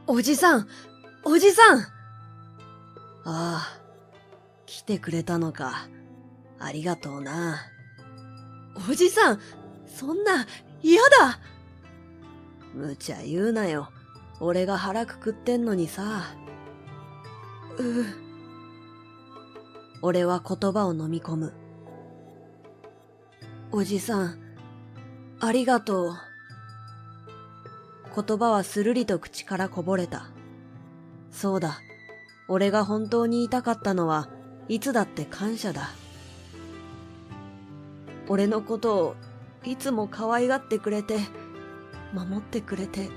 おじさん、おじさん。ああ、来てくれたのか。ありがとうな。おじさん、そんな、嫌だ。無茶言うなよ。俺が腹くくってんのにさ。俺は言葉を飲み込む。おじさん、ありがとう。言葉はするりと口からこぼれた。そうだ。俺が本当に言いたかったのはいつだって感謝だ。俺のことをいつも可愛がってくれて、守ってくれて、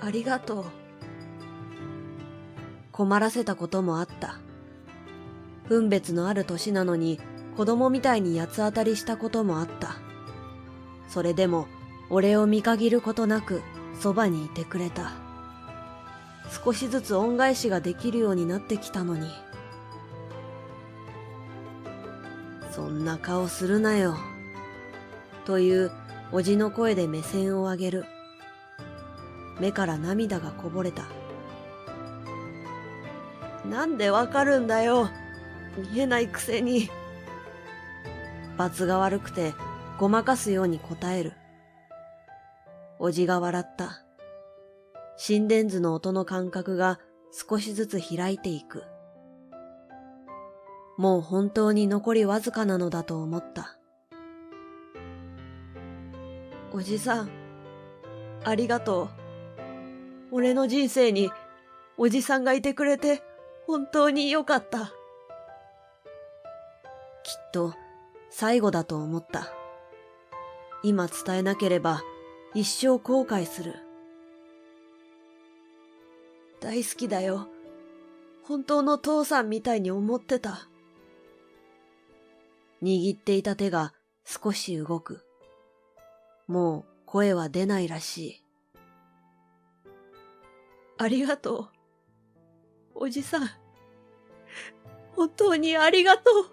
ありがとう。困らせたこともあった。分別のある年なのに子供みたいに八つ当たりしたこともあった。それでも俺を見限ることなくそばにいてくれた。少しずつ恩返しができるようになってきたのに。そんな顔するなよ。というおじの声で目線を上げる。目から涙がこぼれた。なんでわかるんだよ。見えないくせに。罰が悪くてごまかすように答える。おじが笑った。心電図の音の間隔が少しずつ開いていく。もう本当に残りわずかなのだと思った。おじさん、ありがとう。俺の人生におじさんがいてくれて本当によかった。きっと最後だと思った。今伝えなければ一生後悔する。大好きだよ。本当の父さんみたいに思ってた。握っていた手が少し動く。もう声は出ないらしい。ありがとう。おじさん。本当にありがとう。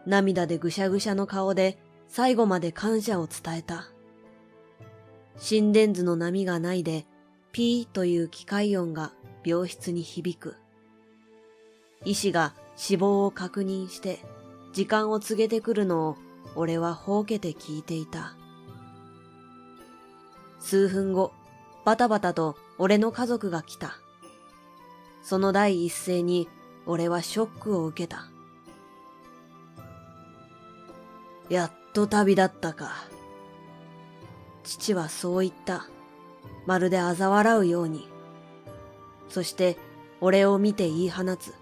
涙でぐしゃぐしゃの顔で最後まで感謝を伝えた。心電図の波がないでピーという機械音が病室に響く。医師が死亡を確認して時間を告げてくるのを俺はほうけて聞いていた。数分後、バタバタと俺の家族が来た。その第一声に俺はショックを受けた。やっと旅立ったか。父はそう言った。まるで嘲笑うように。そして俺を見て言い放つ。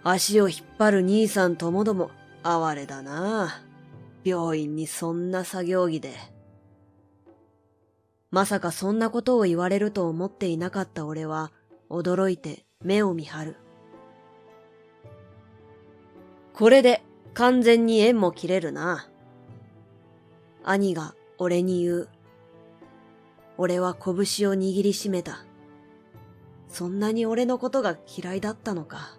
足を引っ張る兄さんともども哀れだな。病院にそんな作業着で。まさかそんなことを言われると思っていなかった俺は驚いて目を見張る。これで完全に縁も切れるな。兄が俺に言う。俺は拳を握りしめた。そんなに俺のことが嫌いだったのか。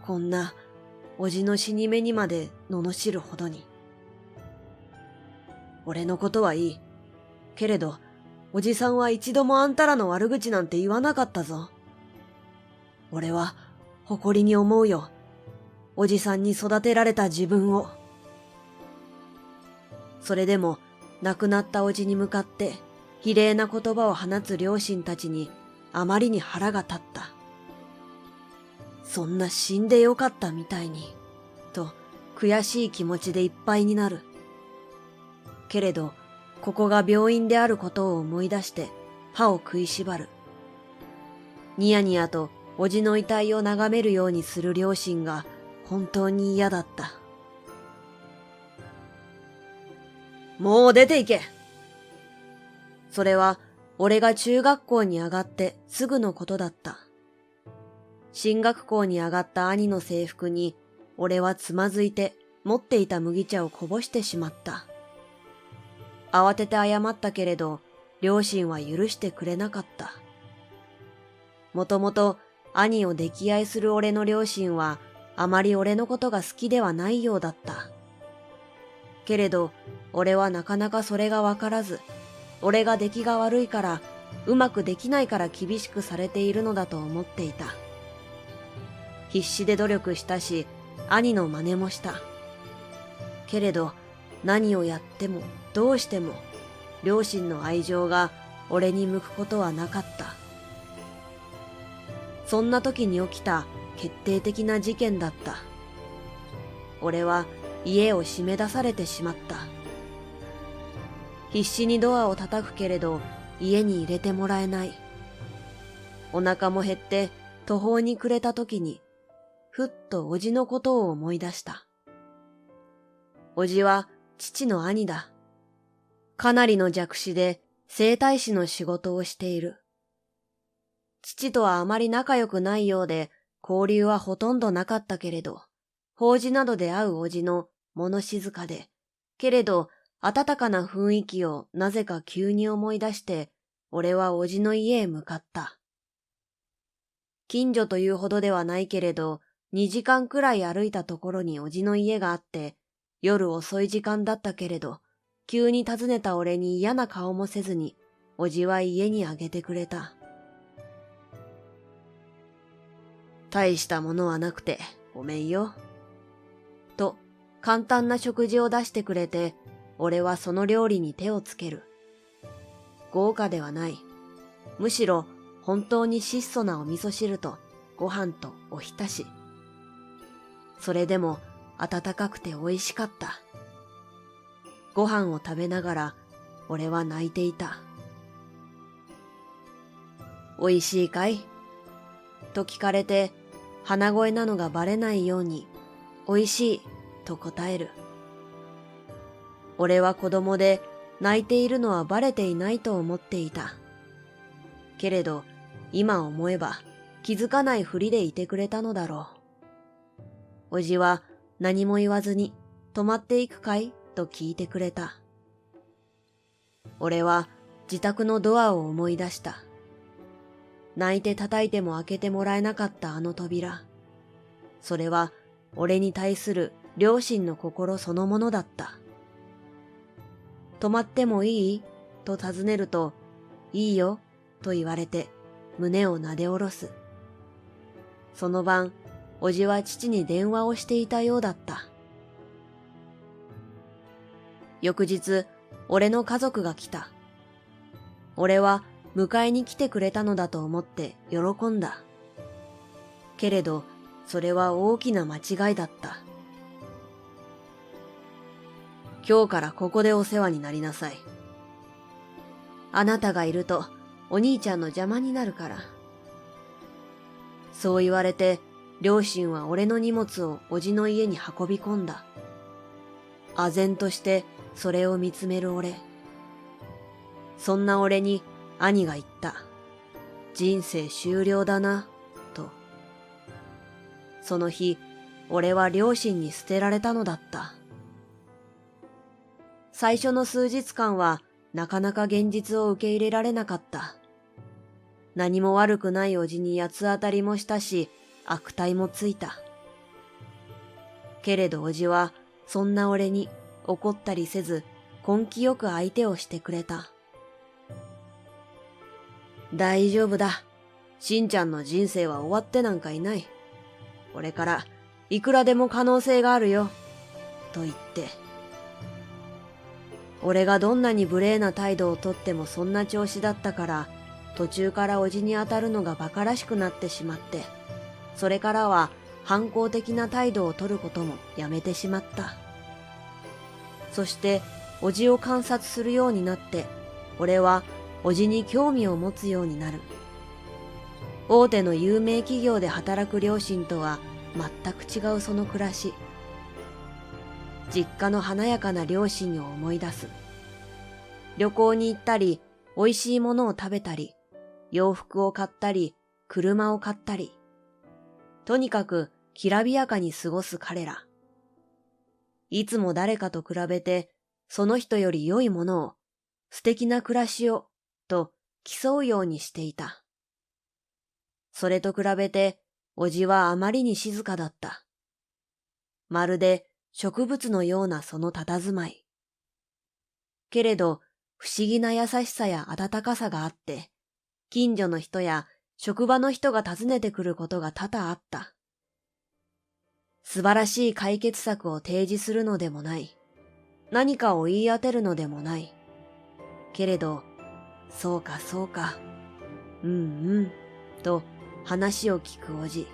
こんなおじの死に目にまで罵るほどに。俺のことはいい。けれど、おじさんは一度もあんたらの悪口なんて言わなかったぞ。俺は誇りに思うよ。おじさんに育てられた自分を。それでも亡くなったおじに向かって非礼な言葉を放つ両親たちにあまりに腹が立った。そんな死んでよかったみたいに、と悔しい気持ちでいっぱいになる。けれど、ここが病院であることを思い出して歯を食いしばる。ニヤニヤとおじの遺体を眺めるようにする両親が本当に嫌だった。もう出て行け。それは俺が中学校に上がってすぐのことだった。進学校に上がった兄の制服に俺はつまずいて持っていた麦茶をこぼしてしまった。慌てて謝ったけれど両親は許してくれなかった。もともと兄を溺愛する俺の両親はあまり俺のことが好きではないようだった。けれど俺はなかなかそれがわからず、俺が出来が悪いから、うまくできないから厳しくされているのだと思っていた。必死で努力したし、兄の真似もした。けれど、何をやってもどうしても、両親の愛情が俺に向くことはなかった。そんな時に起きた決定的な事件だった。俺は家を閉め出されてしまった。必死にドアを叩くけれど家に入れてもらえない。お腹も減って途方に暮れた時に、ふっとおじのことを思い出した。おじは父の兄だ。かなりの弱視で整体師の仕事をしている。父とはあまり仲良くないようで交流はほとんどなかったけれど、法事などで会うおじの物静かで、けれど温かな雰囲気をなぜか急に思い出して、俺はおじの家へ向かった。近所というほどではないけれど、2時間くらい歩いたところにおじの家があって、夜遅い時間だったけれど、急に訪ねた俺に嫌な顔もせずに、おじは家にあげてくれた。大したものはなくてごめんよ。と、簡単な食事を出してくれて、俺はその料理に手をつける。豪華ではない。むしろ本当に質素なお味噌汁とご飯とおひたし。それでも温かくて美味しかった。ご飯を食べながら俺は泣いていた。美味しいかいと聞かれて、鼻声なのがバレないように、美味しいと答える。俺は子供で泣いているのはバレていないと思っていた。けれど今思えば気づかないふりでいてくれたのだろう。おじは何も言わずに泊まっていくかいと聞いてくれた。俺は自宅のドアを思い出した。泣いて叩いても開けてもらえなかったあの扉。それは俺に対する両親の心そのものだった。泊まってもいいと尋ねると、いいよと言われて胸をなで下ろす。その晩、おじは父に電話をしていたようだった。翌日、俺の家族が来た。俺は迎えに来てくれたのだと思って喜んだ。けれど、それは大きな間違いだった。今日からここでお世話になりなさい。あなたがいるとお兄ちゃんの邪魔になるから。そう言われて、両親は俺の荷物をおじの家に運び込んだ。唖然としてそれを見つめる俺。そんな俺に兄が言った。人生終了だな、と。その日、俺は両親に捨てられたのだった。最初の数日間はなかなか現実を受け入れられなかった。何も悪くないおじに八つ当たりもしたし、悪態もついた。けれどおじはそんな俺に怒ったりせず、根気よく相手をしてくれた。大丈夫だ。しんちゃんの人生は終わってなんかいない。これからいくらでも可能性があるよ。と言って。俺がどんなに無礼な態度をとってもそんな調子だったから、途中からおじに当たるのが馬鹿らしくなってしまって、それからは反抗的な態度をとることもやめてしまった。そしておじを観察するようになって、俺はおじに興味を持つようになる。大手の有名企業で働く両親とは全く違うその暮らし。実家の華やかな両親を思い出す。旅行に行ったり、美味しいものを食べたり、洋服を買ったり、車を買ったり。とにかくきらびやかに過ごす彼ら。いつも誰かと比べて、その人より良いものを、素敵な暮らしを、と競うようにしていた。それと比べて、おじはあまりに静かだった。まるで植物のようなその佇まい。けれど、不思議な優しさや温かさがあって、近所の人や職場の人が訪ねてくることが多々あった。素晴らしい解決策を提示するのでもない。何かを言い当てるのでもない。けれど、そうかそうか、うんうん、と話を聞くおじ。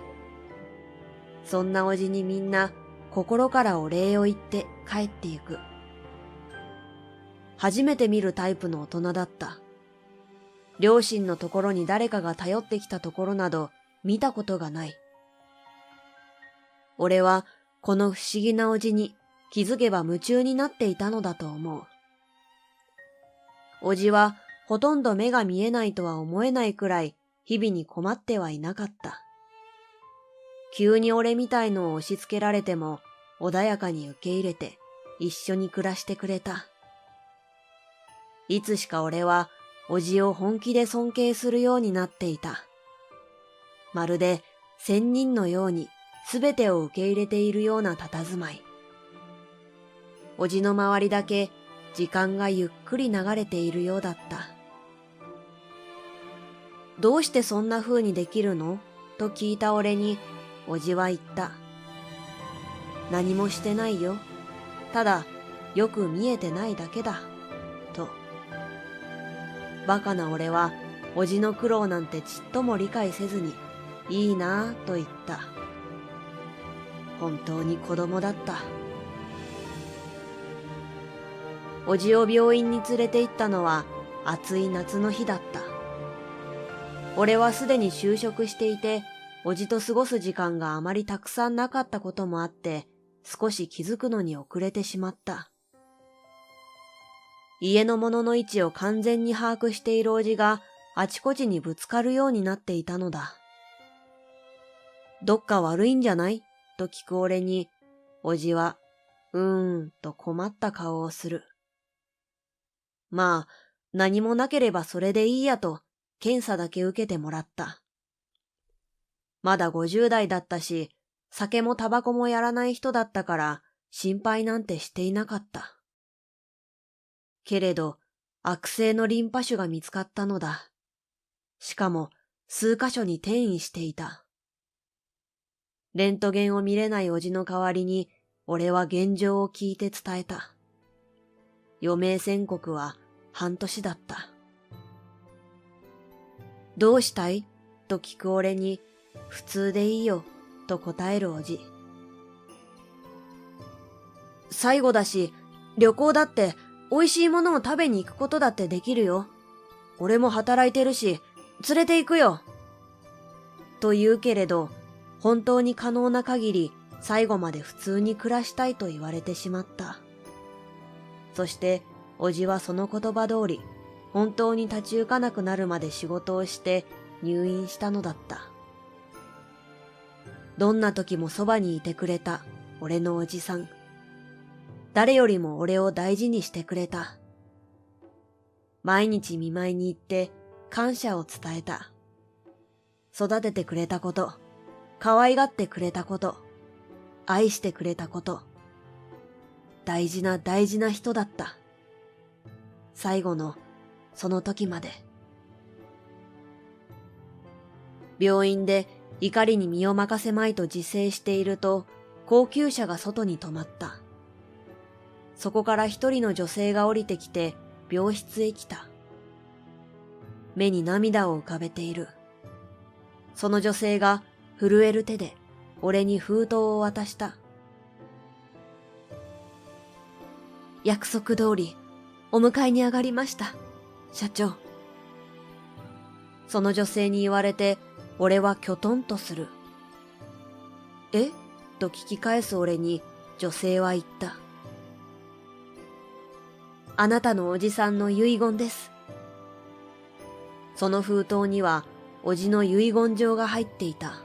そんなおじにみんな心からお礼を言って帰ってゆく。初めて見るタイプの大人だった。両親のところに誰かが頼ってきたところなど見たことがない。俺はこの不思議なおじに気づけば夢中になっていたのだと思う。おじはほとんど目が見えないとは思えないくらい日々に困ってはいなかった。急に俺みたいのを押し付けられても穏やかに受け入れて一緒に暮らしてくれた。いつしか俺はおじを本気で尊敬するようになっていた。まるで仙人のようにすべてを受け入れているような佇まい。おじの周りだけ時間がゆっくり流れているようだった。どうしてそんな風にできるのと聞いた俺に、おじは言った。何もしてないよ。ただ、よく見えてないだけだ。と。バカな俺は、おじの苦労なんてちっとも理解せずに、いいなぁと言った。本当に子供だった。おじを病院に連れて行ったのは暑い夏の日だった。俺はすでに就職していて、おじと過ごす時間があまりたくさんなかったこともあって、少し気づくのに遅れてしまった。家の物の位置を完全に把握しているおじがあちこちにぶつかるようになっていたのだ。どっか悪いんじゃないと聞く俺に、おじは、と困った顔をする。まあ、何もなければそれでいいやと、検査だけ受けてもらった。まだ50代だったし、酒もタバコもやらない人だったから、心配なんてしていなかった。けれど、悪性のリンパ腫が見つかったのだ。しかも、数箇所に転移していた。レントゲンを見れないおじの代わりに、俺は現状を聞いて伝えた。余命宣告は半年だった。どうしたいと聞く俺に、普通でいいよと答えるおじ。最後だし、旅行だって美味しいものを食べに行くことだってできるよ。俺も働いてるし、連れて行くよ。と言うけれど、本当に可能な限り最後まで普通に暮らしたいと言われてしまった。そして、おじはその言葉通り、本当に立ち行かなくなるまで仕事をして入院したのだった。どんな時もそばにいてくれた俺のおじさん。誰よりも俺を大事にしてくれた。毎日見舞いに行って感謝を伝えた。育ててくれたこと、可愛がってくれたこと、愛してくれたこと。大事な大事な人だった。最後のその時まで。病院で怒りに身を任せまいと自制していると、高級車が外に止まった。そこから一人の女性が降りてきて病室へ来た。目に涙を浮かべている。その女性が震える手で俺に封筒を渡した。約束通りお迎えに上がりました、社長。その女性に言われて俺はきょとんとする。えと聞き返す俺に女性は言った。あなたのおじさんの遺言です。その封筒にはおじの遺言状が入っていた。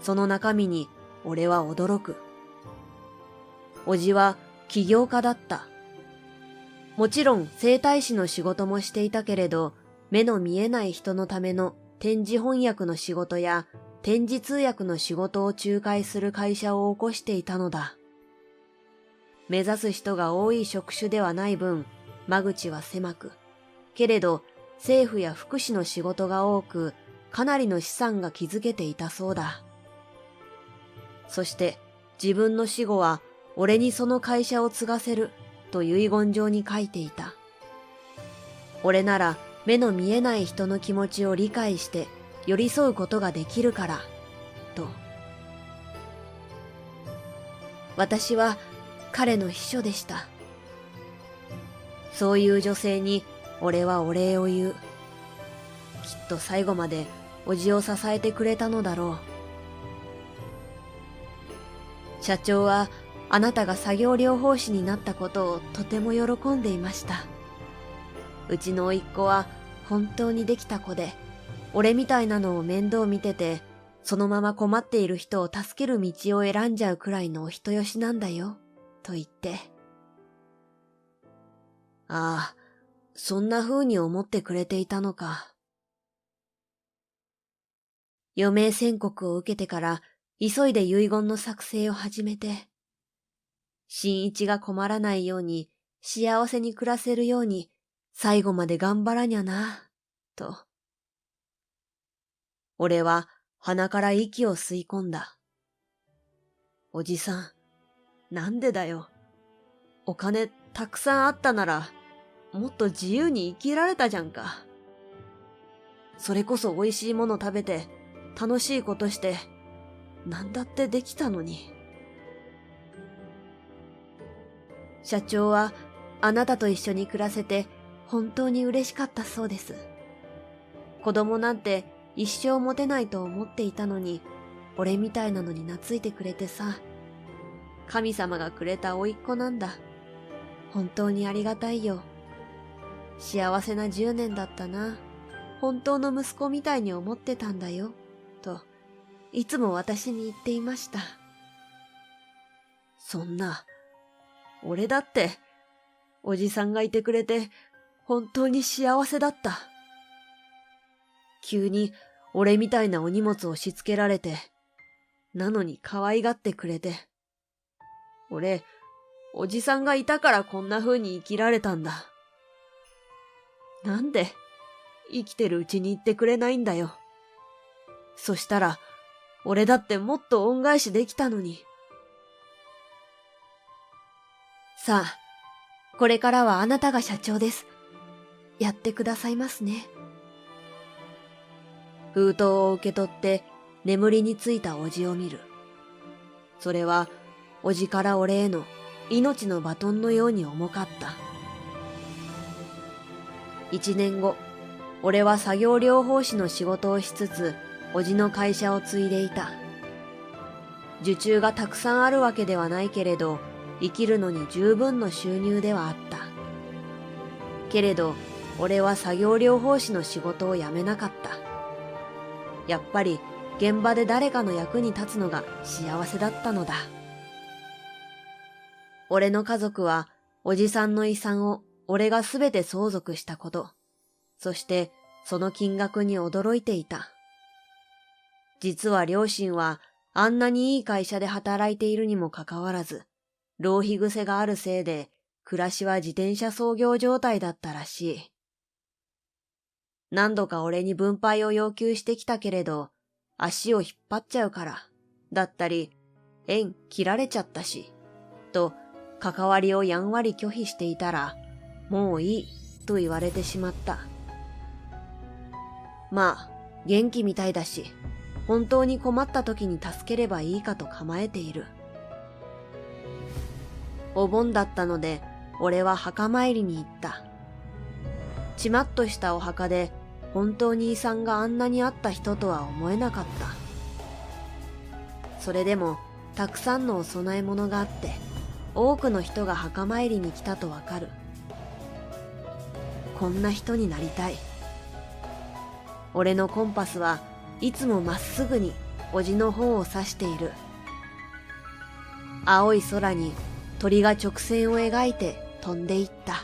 その中身に俺は驚く。おじは起業家だった。もちろん整体師の仕事もしていたけれど、目の見えない人のための点字翻訳の仕事や点字通訳の仕事を仲介する会社を起こしていたのだ。目指す人が多い職種ではない分、間口は狭く、けれど政府や福祉の仕事が多く、かなりの資産が築けていたそうだ。そして自分の死後は俺にその会社を継がせると遺言状に書いていた。俺なら目の見えない人の気持ちを理解して寄り添うことができるから、と。私は彼の秘書でした。そういう女性に俺はお礼を言う。きっと最後までおじを支えてくれたのだろう。社長はあなたが作業療法士になったことをとても喜んでいました。うちの甥っ子は本当にできた子で、俺みたいなのを面倒見てて、そのまま困っている人を助ける道を選んじゃうくらいのお人よしなんだよ、と言って。ああ、そんな風に思ってくれていたのか。余命宣告を受けてから急いで遺言の作成を始めて、新一が困らないように幸せに暮らせるように最後まで頑張らにゃな、と。俺は鼻から息を吸い込んだ。おじさん、なんでだよ。お金たくさんあったなら、もっと自由に生きられたじゃんか。それこそ美味しいもの食べて、楽しいことして、なんだってできたのに。社長はあなたと一緒に暮らせて本当に嬉しかったそうです。子供なんて一生持てないと思っていたのに、俺みたいなのに懐いてくれてさ。神様がくれた甥っ子なんだ。本当にありがたいよ。幸せな10年だったな。本当の息子みたいに思ってたんだよ。と、いつも私に言っていました。そんな、俺だって、おじさんがいてくれて、本当に幸せだった。急に、俺みたいなお荷物を押し付けられて、なのに可愛がってくれて。俺、おじさんがいたからこんな風に生きられたんだ。なんで、生きてるうちに言ってくれないんだよ。そしたら、俺だってもっと恩返しできたのに。さあ、これからはあなたが社長です。やってくださいますね。封筒を受け取って眠りについたおじを見る。それは、おじから俺への命のバトンのように重かった。1年後、俺は作業療法士の仕事をしつつ、おじの会社を継いでいた。受注がたくさんあるわけではないけれど、生きるのに十分の収入ではあった。けれど、俺は作業療法士の仕事を辞めなかった。やっぱり、現場で誰かの役に立つのが幸せだったのだ。俺の家族は、おじさんの遺産を俺がすべて相続したこと、そしてその金額に驚いていた。実は両親はあんなにいい会社で働いているにもかかわらず、浪費癖があるせいで暮らしは自転車操業状態だったらしい。何度か俺に分配を要求してきたけれど、足を引っ張っちゃうから、だったり、縁切られちゃったし、と関わりをやんわり拒否していたら、もういいと言われてしまった。まあ、元気みたいだし、本当に困った時に助ければいいかと構えている。お盆だったので、俺は墓参りに行った。ちまっとしたお墓で、本当に遺産があんなにあった人とは思えなかった。それでも、たくさんのお供え物があって、多くの人が墓参りに来たとわかる。こんな人になりたい。俺のコンパスはいつもまっすぐにおじの方を指している。青い空に鳥が直線を描いて飛んでいった。